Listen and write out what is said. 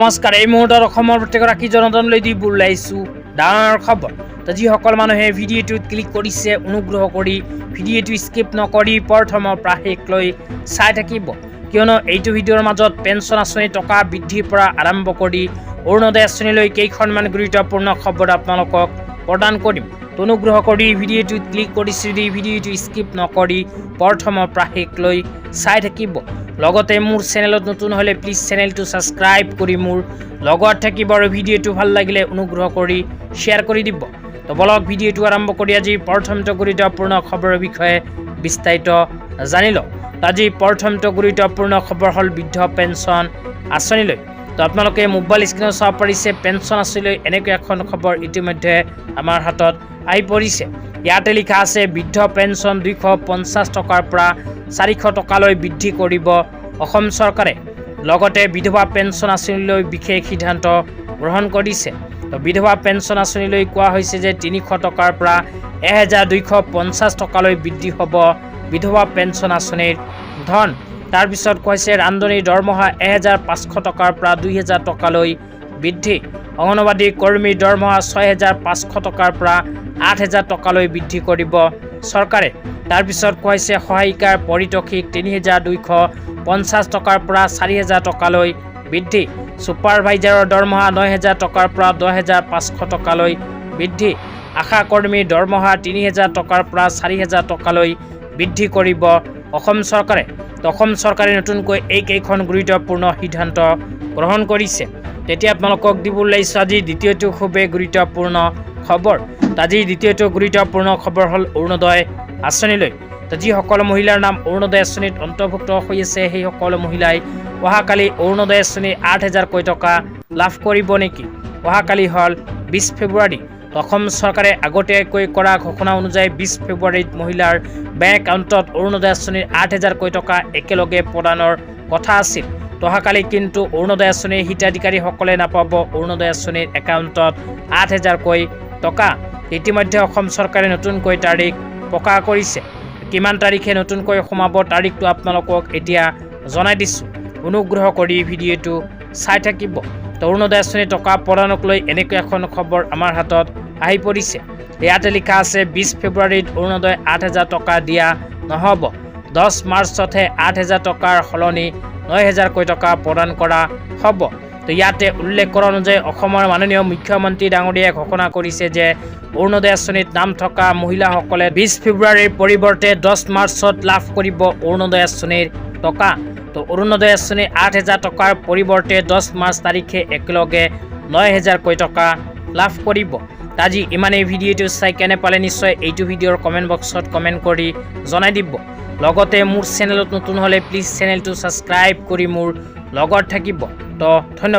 নমস্কাৰ। এই মুহূৰ্তত অসমৰ প্ৰত্যেকগৰাকী জনতালৈ দি বুলাইছোঁ ডাঙৰ খবৰ। তো যিসকল মানুহে ভিডিঅ'টোত ক্লিক কৰিছে অনুগ্ৰহ কৰি ভিডিঅ'টো স্কিপ নকৰি প্ৰথমৰ পৰা শেষলৈ চাই থাকিব, কিয়নো এইটো ভিডিঅ'ৰ মাজত পেঞ্চন আঁচনি টকা বৃদ্ধিৰ পৰা আৰম্ভ কৰি অৰুণোদয় আঁচনিলৈ কেইখনমান গুৰুত্বপূৰ্ণ খবৰ আপোনালোকক প্ৰদান কৰিম। অনুগ্ৰহ কৰি ভিডিঅ'টোত ক্লিক কৰিছে যদি ভিডিঅ'টো স্কিপ নকৰি প্ৰথমৰ পৰা শেষলৈ চাই থাকিব। লগতে মোৰ চেনেলত নতুন হ'লে প্লিজ চেনেলটো ছাবস্ক্ৰাইব কৰি মোৰ লগত থাকিব আৰু ভিডিঅ'টো ভাল লাগিলে অনুগ্ৰহ কৰি শ্বেয়াৰ কৰি দিব। তো বলক ভিডিঅ'টো আৰম্ভ কৰি আজি প্ৰথমটো গুৰুত্বপূৰ্ণ খবৰৰ বিষয়ে বিস্তাৰিত জানি লওঁ। আজি প্ৰথমটো গুৰুত্বপূৰ্ণ খবৰ হ'ল বৃদ্ধ পেঞ্চন আঁচনিলৈ। তো আপোনালোকে মোবাইল স্ক্ৰীনত চাব পাৰিছে পেঞ্চন আঁচনিলৈ এনেকুৱা এখন খবৰ ইতিমধ্যে আমাৰ হাতত আহি পৰিছে। ইয়াতে লিখা আছে বৃদ্ধ পেঞ্চন 250 টকাৰ পৰা 400 টকালৈ বৃদ্ধি কৰিব অসম চৰকাৰে। লগতে বিধৱা পেঞ্চন আঁচনিলৈ বিশেষ সিদ্ধান্ত গ্ৰহণ কৰিছে। তো বিধৱা পেঞ্চন আঁচনিলৈ কোৱা হৈছে যে 300 টকাৰ পৰা 1250 টকালৈ বৃদ্ধি হ'ব বিধৱা পেঞ্চন আঁচনিৰ ধন। তাৰপিছত কৈছে ৰান্ধনীৰ দৰমহা 1500 টকাৰ পৰা 2000 টকালৈ বৃদ্ধি। অংগনবাদী কৰ্মীৰ দৰমহা 6500 টকাৰ পৰা 8000 টকালৈ বৃদ্ধি কৰিব চৰকাৰে। তাৰপিছত কৈছে সহায়িকাৰ পাৰিতোষিক 3250 টকাৰ পৰা 4000 টকালৈ বৃদ্ধি। ছুপাৰভাইজাৰৰ দৰমহা 9000 টকাৰ পৰা 10500 টকালৈ বৃদ্ধি। আশা কৰ্মীৰ দৰমহা 3000 টকাৰ পৰা 4000 টকালৈ বৃদ্ধি কৰিব অসম চৰকাৰে। অসম চৰকাৰে নতুনকৈ এইকেইখন গুৰুত্বপূৰ্ণ সিদ্ধান্ত গ্ৰহণ কৰিছে। তেতিয়া আপোনালোকক দিব ওলাইছোঁ আজি দ্বিতীয়টো খুবেই গুৰুত্বপূৰ্ণ খবৰ। আজি দ্বিতীয়টো গুৰুত্বপূৰ্ণ খবৰ হ'ল অৰুণোদয় আঁচনিলৈ। তো যিসকল মহিলাৰ নাম অৰুণোদয় আঁচনিত অন্তৰ্ভুক্ত হৈ আছে সেই সকলো মহিলাই অহাকালি অৰুণোদয় আঁচনি 8000 টকা লাভ কৰিব নেকি? অহাকালি হ'ল 20 ফেব্ৰুৱাৰী। অসম চৰকাৰে আগতীয়াকৈ কৰা ঘোষণা অনুযায়ী 20 ফেব্ৰুৱাৰীত মহিলাৰ বেংক একাউণ্টত অৰুণোদয় আঁচনিৰ 8000 টকা একেলগে প্ৰদানৰ কথা আছিল। অহাকালি কিন্তু অৰুণোদয় আঁচনিৰ হিতাধিকাৰীসকলে নাপাব অৰুণোদয় আঁচনিৰ একাউণ্টত 8000 টকা। ইতিমধ্যে অসম চৰকাৰে নতুনকৈ তাৰিখ প্ৰকাশ কৰিছে। কিমান তাৰিখে নতুনকৈ সোমাব তাৰিখটো আপোনালোকক এতিয়া জনাই দিছোঁ। অনুগ্ৰহ কৰি ভিডিঅ'টো চাই থাকিব। তো অৰুণোদয় আঁচনি টকা প্ৰদানক লৈ এনেকুৱা এখন খবৰ আমাৰ হাতত আহি পৰিছে। ইয়াতে লিখা আছে 20 ফেব্ৰুৱাৰীত অৰুণোদয় 8000 টকা দিয়া নহ'ব। 10 মাৰ্চতহে 8000 টকাৰ সলনি 9000 টকা প্ৰদান কৰা হ'ব। তো ইয়াতে উল্লেখ কৰা অনুযায়ী অসমৰ মাননীয় মুখ্যমন্ত্ৰী ডাঙৰীয়াই ঘোষণা কৰিছে যে অৰুণোদয় আঁচনিত নাম থকা মহিলাসকলে 20 ফেব্ৰুৱাৰীৰ পৰিৱৰ্তে 10 মাৰ্চত লাভ কৰিব অৰুণোদয় আঁচনিৰ টকা। তো অৰুণোদয় আঁচনি 8000 টকাৰ পৰিৱৰ্তে 10 মাৰ্চ তাৰিখে একেলগে 9000 টকা লাভ কৰিব। আজি ইমানেই। ভিডিঅ'টো চাই কেনে পালে নিশ্চয় এইটো ভিডিঅ'ৰ কমেণ্ট বক্সত কমেণ্ট কৰি জনাই দিব। লগতে মোৰ চেনেলত নতুন হ'লে প্লিজ চেনেলটো ছাবস্ক্ৰাইব কৰি মোৰ লগত থাকিব। তো ধন্যবাদ।